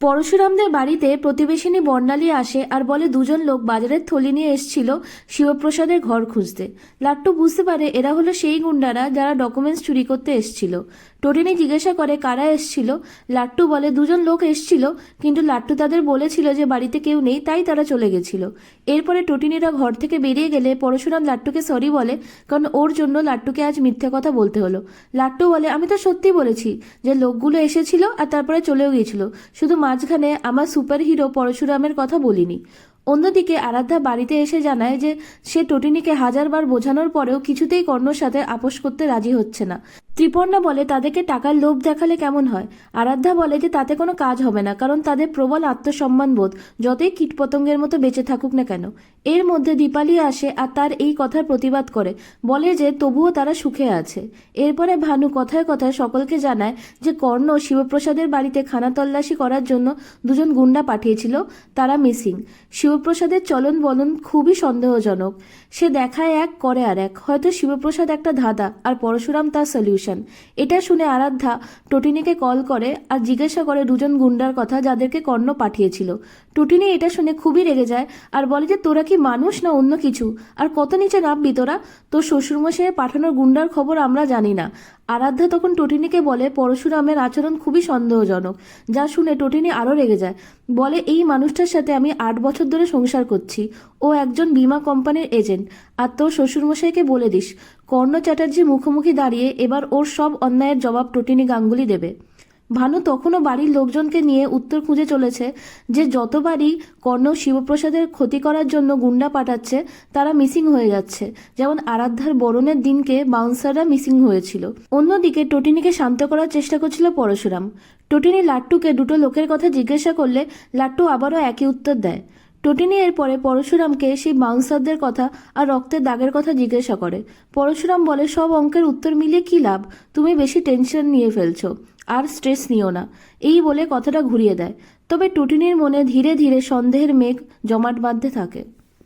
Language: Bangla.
পরশুরামদের বাড়িতে প্রতিবেশিনী বর্ণালী আসে আর বলে দুজন লোক বাজারের থলি নিয়ে এসেছিল শিবপ্রসাদের ঘর খুঁজতে। লাট্টু বুঝতে পারে এরা হলো সেই গুন্ডারা যারা ডকুমেন্টস চুরি করতে এসেছিল। টোটিনি জিজ্ঞাসা করে কারা এসেছিল। লাট্টু বলে দুজন লোক এসেছিল, কিন্তু লাট্টু তাদের বলেছিল যে বাড়িতে কেউ নেই, তাই তারা চলে গেছিল। এরপরে টোটিনিরা ঘর থেকে বেরিয়ে গেলে পরশুরাম লাট্টুকে সরি বলে, কারণ ওর জন্য লাট্টুকে আজ মিথ্যে কথা বলতে হলো। লাট্টু বলে আমি তো সত্যি বলেছি যে লোকগুলো এসেছিল আর তারপরে চলেও গিয়েছিল, শুধু মাঝখানে আমার সুপার হিরো পরশুরামের কথা বলিনি। অন্যদিকে আরাধ্যা বাড়িতে এসে জানায় যে সে টোটিনিকে হাজারবার বোঝানোর পরেও কিছুতেই কর্ণর সাথে আপোষ করতে রাজি হচ্ছে না। ত্রিপর্ণা বলে তাদেরকে টাকার লোভ দেখালে কেমন হয়। আরাধ্যা বলে যে তাতে কোনো কাজ হবে না, কারণ তাদের প্রবল আত্মসম্মান বোধ, যতই কীটপতঙ্গের মতো বেঁচে থাকুক না কেন। এর মধ্যে দীপালি আসে আর তার এই কথার প্রতিবাদ করে, বলে যে তবুও তারা সুখে আছে। এরপরে ভানু কথায় কথায় সকলকে জানায় যে কর্ণ শিবপ্রসাদের বাড়িতে খানা তল্লাশি করার জন্য দুজন গুন্ডা পাঠিয়েছিল, তারা মিসিং। শিবপ্রসাদের চলন বলন খুবই সন্দেহজনক। সে দেখায় এক, করে আর এক। হয়তো শিবপ্রসাদ একটা ধাঁধা আর পরশুরাম তার সলিউশন। এটা শুনে আরাধ্যা টোটিনিকে কল করে আর জিজ্ঞাসা করে দুজন গুন্ডার কথা যাদেরকে কর্ণ পাঠিয়েছিল। টোটিনি এটা শুনে খুবই রেগে যায় আর বলে যে তোরা কি মানুষ না অন্য কিছু, আর কত নিচে নামবি তোরা? তোর শ্বশুরমশাইয়ের পাঠানোর গুন্ডার খবর আমরা জানি না। আরাধ্যা তখন টোটিনিকে বলে পরশুরামের আচরণ খুবই সন্দেহজনক, যা শুনে টোটিনি আরও রেগে যায়। বলে এই মানুষটার সাথে আমি 8 বছর ধরে সংসার করছি, ও একজন বীমা কোম্পানির এজেন্ট। আর তোর শ্বশুরমশাইকে বলে দিস কর্ণ চ্যাটার্জি মুখোমুখি দাঁড়িয়ে এবার ওর সব অন্যায়ের জবাব টোটিনি গাঙ্গুলি দেবে। ভানু তখনও বাড়ির লোকজনকে নিয়ে উত্তর খুঁজে চলেছে যে যতবারই কর্ণ শিবপ্রসাদের ক্ষতি করার জন্য গুন্ডা পাঠাচ্ছে তারা মিসিং হয়ে যাচ্ছে, যেমন আরাধ্যার বরণের দিনকে বাউন্সাররা মিসিং হয়েছিল। অন্যদিকে টোটিনিকে শান্ত করার চেষ্টা করছিল পরশুরাম। টোটিনি লাট্টুকে দুটো লোকের কথা জিজ্ঞাসা করলে লাট্টু আবারও একই উত্তর দেয়। টোটিনি এরপরে পরশুরামকে সেই বাউন্সারদের কথা আর রক্তের দাগের কথা জিজ্ঞাসা করে। পরশুরাম বলে সব অঙ্কের উত্তর মিলিয়ে কি লাভ, তুমি বেশি টেনশন নিয়ে ফেলছো, আর স্ট্রেস নিও না, এই বলে কথাটা ঘুরিয়ে দেয়। তবে টুটিনির মনে ধীরে ধীরে সন্দেহের মেঘ জমাট বাঁধতে থাকে।